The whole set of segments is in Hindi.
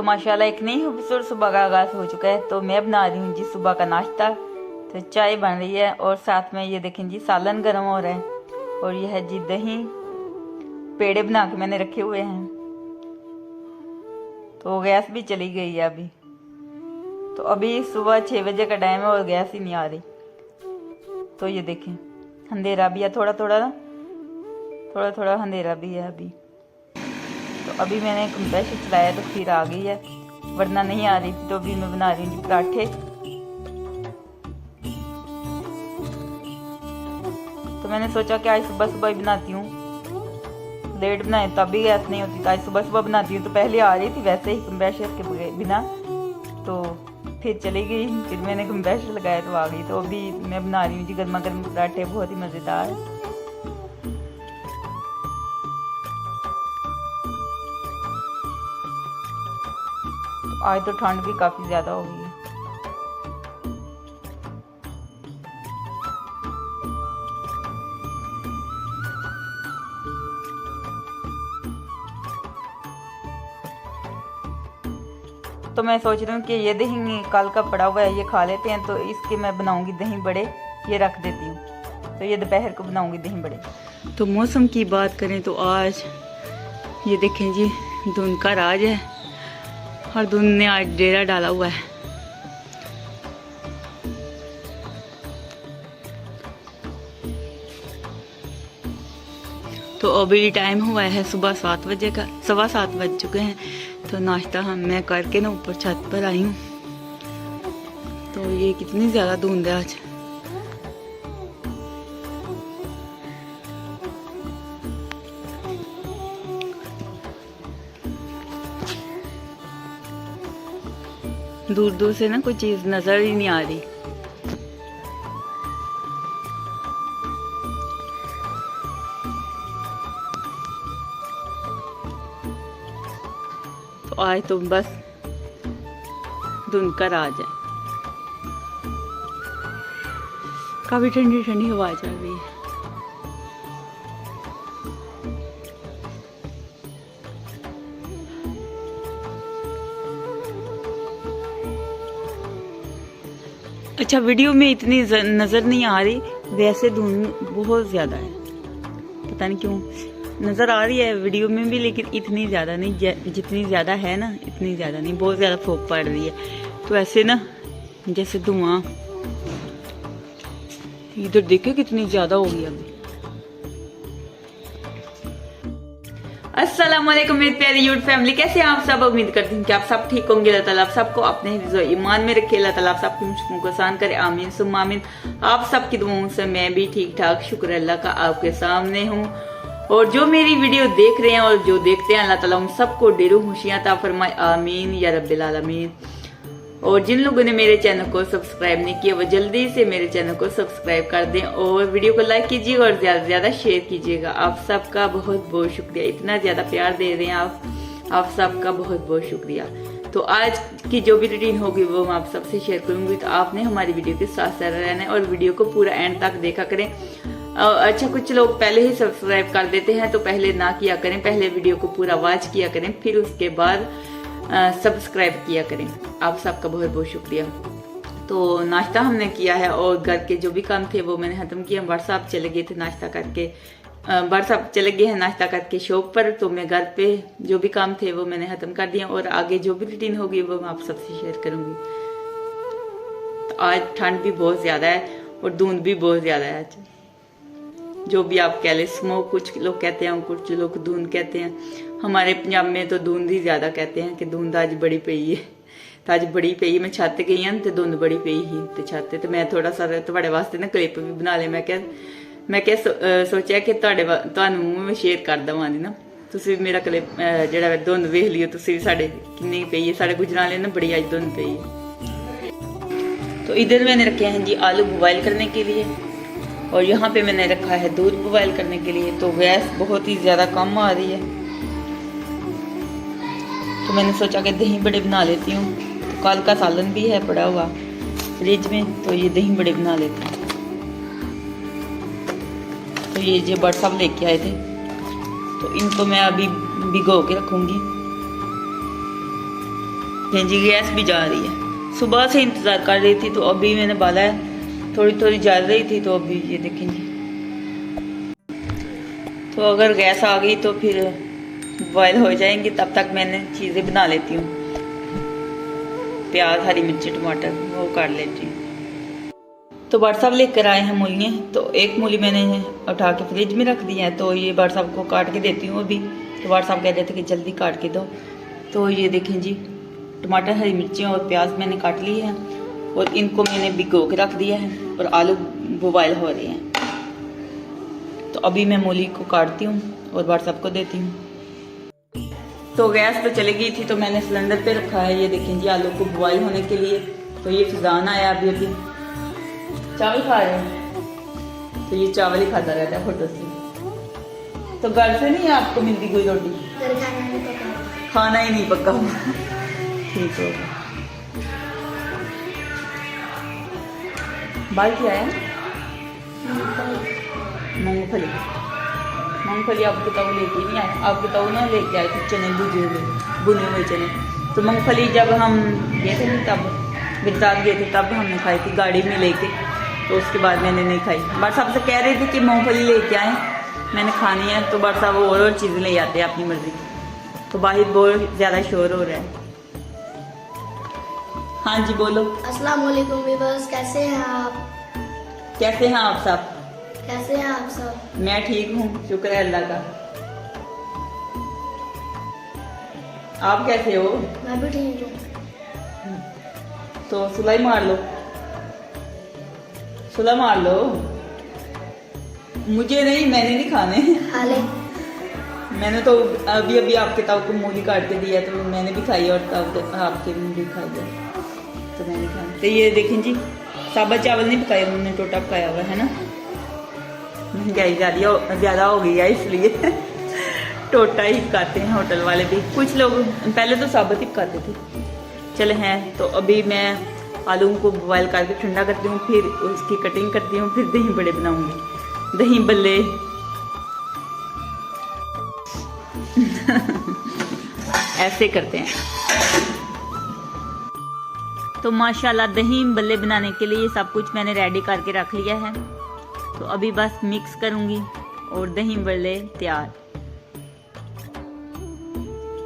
माशाल्लाह एक नई खूबसूरत सुबह का आगाज हो चुका है। तो मैं बना रही हूँ जी सुबह का नाश्ता। तो चाय बन रही है और साथ में ये देखें जी सालन गर्म हो रहा है और ये है जी दही, पेड़े बना के मैंने रखे हुए हैं। तो गैस भी चली गई है अभी। तो अभी सुबह 6 बजे का टाइम है और गैस ही नहीं आ रही। तो ये देखें अंधेरा भी है, थोड़ा थोड़ा अंधेरा भी है अभी। तो अभी मैंने कंप्रेसर चलाया तो फिर आ गई है, वरना नहीं आ रही थी। तो अभी मैं बना रही हूँ पराठे। तो मैंने सोचा कि आज सुबह सुबह ही बनाती हूँ, लेट बनाए तभी गैस नहीं होती। तो आज सुबह सुबह बनाती हूँ। तो पहले आ रही थी वैसे ही कंप्रेसर के बिना, तो फिर चली गई। फिर मैंने कंप्रेसर लगाया तो आ गई। तो अभी मैं बना रही हूँ जी गर्मा गर्म पराठे, बहुत ही मज़ेदार। आज तो ठंड भी काफ़ी ज़्यादा हो गई है। तो मैं सोच रही हूँ कि ये दही कल का पड़ा हुआ है, ये खा लेते हैं। तो इसके मैं बनाऊंगी दही बड़े, ये रख देती हूँ। तो ये दोपहर को बनाऊंगी दही बड़े। तो मौसम की बात करें तो आज ये देखें जी धुंध का राज है और धुंध ने आज डेरा डाला हुआ है। तो अभी टाइम हुआ है सुबह 7 बजे का, 7:15 बज चुके हैं। तो नाश्ता मैं करके ना ऊपर छत पर आई हूँ। तो ये कितनी ज़्यादा धुंध है आज। दूर दूर से ना कोई चीज़ नज़र ही नहीं आ रही। तो आज तो बस धुंध का राज है। काफी ठंडी ठंडी हवा चल रही है। अच्छा वीडियो में इतनी नजर नहीं आ रही, वैसे धुंध बहुत ज्यादा है, पता नहीं क्यों नजर आ रही है वीडियो में भी, लेकिन इतनी ज्यादा नहीं। जितनी ज्यादा है ना इतनी ज्यादा नहीं, बहुत ज्यादा फूंक पड़ रही है। तो ऐसे ना जैसे धुआं, इधर देखिए कितनी ज्यादा हो गई अभी। अस्सलाम वालेकुम मेरी प्यारी यूट्यूब फैमिली, कैसे हैं आप सब। उम्मीद करती हूँ कि आप सब ठीक होंगे। अल्लाह ताला आप सबको अपने हिफ्ज़ व ईमान में रखे। अल्लाह ताला आप सबकी मुश्किलों को आसान करे, आमीन सुम्मा आमीन। आप सबकी दुआओं से मैं भी ठीक ठाक, शुक्र अल्लाह का, आपके सामने हूँ। और जो मेरी वीडियो देख रहे हैं और जो देखते हैं, अल्लाह ताला उन सबको ढेरों खुशियां अता फरमाए, आमीन या रब्बिल आलमीन। और जिन लोगों ने मेरे चैनल को सब्सक्राइब नहीं किया वो जल्दी से मेरे चैनल को सब्सक्राइब कर दें और वीडियो को लाइक कीजिएगा और ज्यादा से ज्यादा शेयर कीजिएगा। आप सबका बहुत बहुत शुक्रिया, इतना ज्यादा प्यार दे रहे हैं आप सबका बहुत बहुत शुक्रिया। तो आज की जो भी रूटीन होगी वो मैं आप सबसे शेयर करूंगी। तो आपने हमारी वीडियो के साथ साथ रहना है और वीडियो को पूरा एंड तक देखा करें। अच्छा कुछ लोग पहले ही सब्सक्राइब कर देते हैं, तो पहले ना किया करें, पहले वीडियो को पूरा वॉच किया करें, फिर उसके बाद सब्सक्राइब किया करें। आप सबका बहुत बहुत शुक्रिया। तो नाश्ता हमने किया है और घर के जो भी काम थे वो मैंने खत्म किया। व्हाट्सएप चले गए थे नाश्ता करके, व्हाट्सएप चले गए हैं नाश्ता करके शॉप पर। तो मैं घर पे जो भी काम थे वो मैंने खत्म कर दिया और आगे जो भी रूटीन होगी वो मैं आप सबसे शेयर करूंगी। तो आज ठंड भी बहुत ज्यादा है और धुंध भी बहुत ज्यादा है। आज जो भी आप कह ले, स्मोक कुछ लोग कहते हैं, कुछ लोग धुंध कहते हैं। हमारे पंजाब में तो धुंध ही ज्यादा कहते हैं कि धुंध आज बड़ी पई है। तो आज बड़ी पई, मैं छत गई हाँ तो धुंध बड़ी पई ही ते छत ते। मैं थोड़ा सा तुम्हारे वास्ते ना क्लिप भी बना लिया। मैं क्या सोचा कि ਤੁਹਾਨੂੰ मैं शेयर कर देवांगी ना, तुसी मेरा क्लिप ਜਿਹੜਾ धुंध वेख लियो, तुसी भी साढ़े कितनी पई है। साढ़े गुजराले ना बड़ी आज धुंध पई है। तो इधर मैंने रखे हैं जी आलू बॉयल करने के लिए और यहाँ पे मैंने रखा है दूध बॉयल करने के लिए। तो गैस बहुत ही ज़्यादा कम आ रही है, तो मैंने सोचा कि दही बड़े बना लेती हूँ। तो कल का सालन भी है पड़ा हुआ फ्रिज में, तो ये दही बड़े बना लेती हूँ। तो ये जो बड़ साहब लेके आए थे, तो इनको मैं अभी भिगो के रखूँगी। देखें जी गैस भी जा रही है। सुबह से इंतज़ार कर रही थी तो अभी मैंने बाला है, थोड़ी थोड़ी जल रही थी तो अभी ये देखें जी। तो अगर गैस आ गई तो फिर बॉयल हो जाएंगी, तब तक मैंने चीज़ें बना लेती हूँ। प्याज, हरी मिर्ची, टमाटर वो काट लेती हूँ। तो बड़ साहब लेकर आए हैं मूलियाँ, तो एक मूली मैंने उठा के फ्रिज में रख दी है, तो ये बड़ साहब को काट के देती हूँ अभी। तो बड़ साहब कह रहे थे कि जल्दी काट के दो। तो ये देखें जी टमाटर, हरी मिर्चियाँ और प्याज मैंने काट ली है और इनको मैंने भिगो के रख दिया है और आलू बॉयल हो रहे हैं। तो अभी मैं मूली को काटती हूँ और बड़ साहब को देती हूँ। तो गैस तो चली गई थी तो मैंने सिलेंडर पे रखा है, ये देखें जी आलू को बॉयल होने के लिए। तो ये फिजान आया अभी अभी। चावल खा रहे हैं तो ये चावल ही खाता रहता है फोटो से। तो घर से नहीं आपको मिलती कोई रोटी? खाना ही नहीं पका हुआ। ठीक होगा। बाल क्या है? मूंगफली। मूंगफली आपके ताऊ लेके नहीं आए, आपके ताऊ ना लेके आए थे चने भुजे हुए, बुने हुए चने। तो मूंगफली जब हम गए थे तब बिरताब गए थे तब हमने खाई थी गाड़ी में लेके, तो उसके बाद मैंने नहीं खाई। बड़ साहब से कह रहे थे कि मूंगफली लेके आए, मैंने खानी है। तो बड़ साहब और चीज़ें ले आते हैं अपनी मर्जी की। तो बाहर बहुत ज़्यादा शोर हो रहा है। हाँ जी बोलो। अस्सलाम वालेकुम व्यूअर्स, कैसे हैं आप? कैसे हैं आप सब? कैसे हैं आप सब? मैं ठीक हूँ, शुक्र है अल्लाह का। आप कैसे हो? मैं भी ठीक हूँ। तो सुलाई मार लो, सुला मार लो। मुझे नहीं, मैंने नहीं खाने। हाले मैंने तो अभी अभी आपके ताऊ को मूली काट के दिया तो मैंने भी खाई और ताऊ आपके भी खाई है तो मैंने खाई। तो ये देखें जी साबुत चावल नहीं पकाए, उन्होंने टोटा पकाया हुआ है ना। महंगाई ज़्यादा हो गई है इसलिए टोटा ही पकाते हैं होटल वाले भी। कुछ लोग पहले तो साबुत ही पकाते थे। चले हैं तो अभी मैं आलू को बॉयल करके ठंडा करती हूँ, फिर उसकी कटिंग करती हूँ, फिर दही बड़े बनाऊंगी, दही बल्ले। ऐसे करते हैं। तो माशाल्लाह दही बल्ले बनाने के लिए सब कुछ मैंने रेडी करके रख लिया है। तो अभी बस मिक्स करूंगी और दही बल्ले तैयार।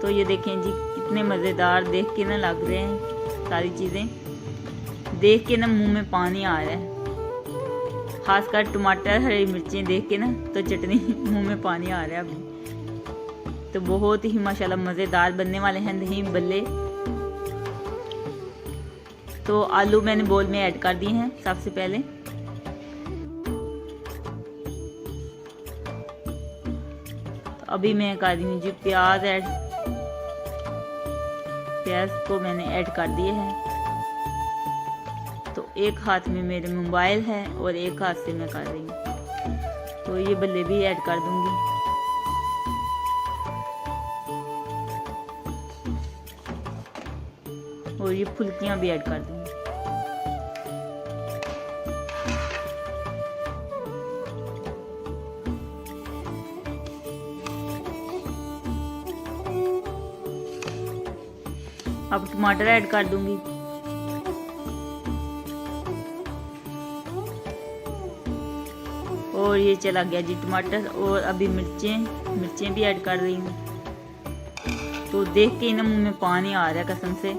तो ये देखें जी कितने मज़ेदार देख के ना लग रहे हैं, सारी चीज़ें देख के ना मुंह में पानी आ रहा है। खासकर टमाटर, हरी मिर्चें देख के ना तो चटनी मुंह में पानी आ रहा है अभी। तो बहुत ही माशाल्लाह मज़ेदार बनने वाले हैं दही बल्ले। तो आलू मैंने बोल में ऐड कर दिए हैं सबसे पहले। तो अभी मैं कर रही हूँ जी प्याज ऐड। प्याज को मैंने ऐड कर दिए हैं। तो एक हाथ में मेरे मोबाइल है और एक हाथ से मैं कर रही हूँ। तो ये बल्ले भी ऐड कर दूंगी। और ये फुल्कियां भी ऐड कर दूंगी। अब टमाटर ऐड कर दूंगी। और ये चला गया जी टमाटर। और अभी मिर्चें भी ऐड कर रही हूँ। तो देख के ना मुंह में पानी आ रहा है कसम से।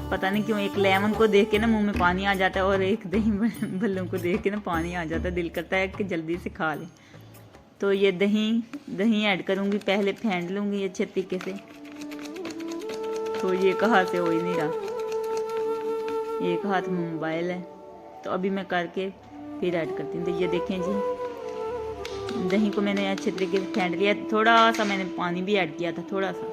पता नहीं क्यों एक लेमन को देख के ना मुंह में पानी आ जाता है और एक दही बल्लों को देख के ना पानी आ जाता है। दिल करता है कि जल्दी से खा ले। तो ये दही ऐड करूँगी, पहले फेंट लूँगी अच्छे तरीके से। तो ये कहाँ से हो ही नहीं रहा, एक हाथ में मोबाइल है। तो अभी मैं करके फिर ऐड करती हूँ। तो ये देखें जी दही को मैंने अच्छे तरीके से फेंट लिया। थोड़ा सा मैंने पानी भी ऐड किया था, थोड़ा सा,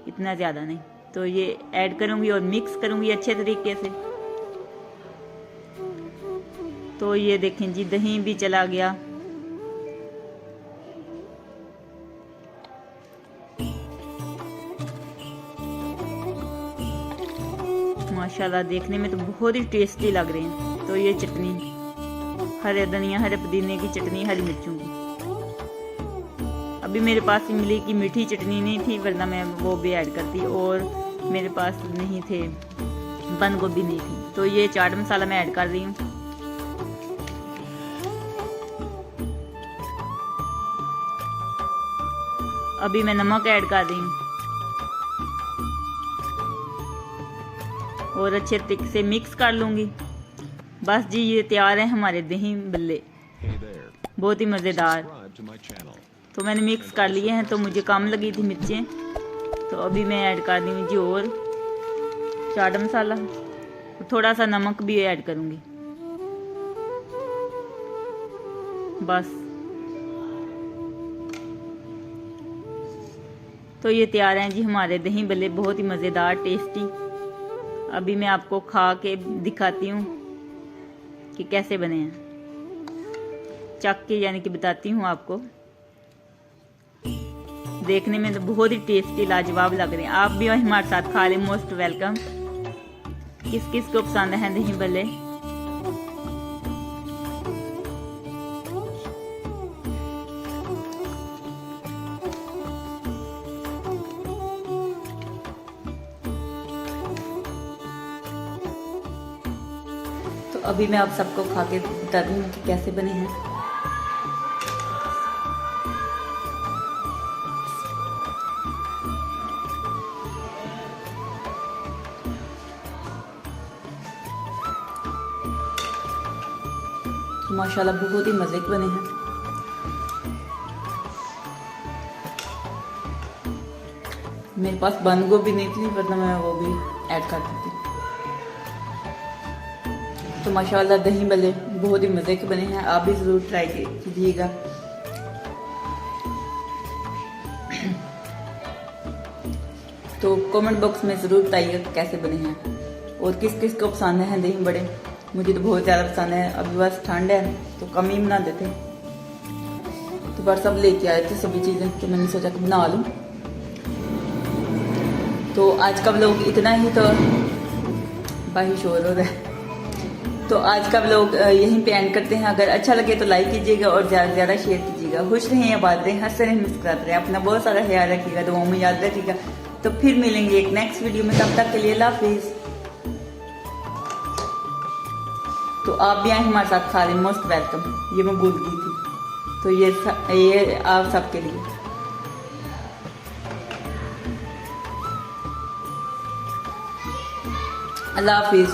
इतना ज़्यादा नहीं। तो ये ऐड करूँगी और मिक्स करूँगी अच्छे तरीके से। तो ये देखें जी दही भी चला गया। माशाल्लाह देखने में तो बहुत ही टेस्टी लग रहे हैं। तो ये चटनी हरे धनिया, हरे पुदीने की चटनी, हरी मिर्चों की। अभी मेरे पास इमली की मीठी चटनी नहीं थी, वरना मैं वो भी ऐड करती। और मेरे पास नहीं थे, बंद गोभी नहीं थी। तो ये चाट मसाला मैं ऐड कर रही हूँ। अभी मैं नमक ऐड कर रही हूँ और अच्छे तरीके से मिक्स कर लूँगी। बस जी, ये तैयार है हमारे दही बल्ले, बहुत ही मज़ेदार। तो मैंने मिक्स कर लिए हैं, तो मुझे कम लगी थी मिर्चें, तो अभी मैं ऐड कर दूँगी जी और चाट मसाला, थोड़ा सा नमक भी ऐड करूँगी। बस तो ये तैयार हैं जी हमारे दही बल्ले, बहुत ही मज़ेदार टेस्टी। अभी मैं आपको खा के दिखाती हूँ कि कैसे बने हैं, चख के यानी कि बताती हूँ आपको। देखने में तो बहुत ही टेस्टी लाजवाब लग रहे हैं। आप भी हमारे साथ खा लें, मोस्ट वेलकम। किस किस को पसंद है दही बल्ले? तो अभी मैं आप सबको खा के बताती हूँ कि कैसे बने हैं। माशाल्लाह बहुत ही मज़े के बने हैं। मेरे पास बंद गोभी नहीं थी, वरना मैं वो भी ऐड कर देती। तो माशाल्लाह दही बल्ले बहुत ही मज़े के बने हैं, आप भी ज़रूर ट्राई कीजिएगा। तो कमेंट बॉक्स में ज़रूर बताइएगा कैसे बने हैं और किस किस को पसंद है दही बड़े। मुझे तो बहुत ज़्यादा पसंद है। अभी बस ठंड है तो कम ही बना देते, तो पर सब लेके आए थे सभी चीज़ें, तो मैंने सोचा कि बना लूँ। तो आज का व्लॉग इतना ही, तो भाई शोर हो रहा है। तो आज का व्लॉग यहीं पे एंड करते हैं। अगर अच्छा लगे तो लाइक कीजिएगा और ज़्यादा से ज़्यादा शेयर कीजिएगा। खुश रहें, आबाद रहें, हंसते रहें, मुस्कुराते रहें। अपना बहुत सारा ख्याल रखिएगा, दुआओं में याद रखिएगा। तो फिर मिलेंगे एक नेक्स्ट वीडियो में, तब तक के लिए अल्लाह हाफिज़। तो आप भी आए हमारे साथ खा रहे, मोस्ट वेलकम। ये मैं भूल गई थी, तो ये आप सबके लिए। अल्लाह हाफिज़।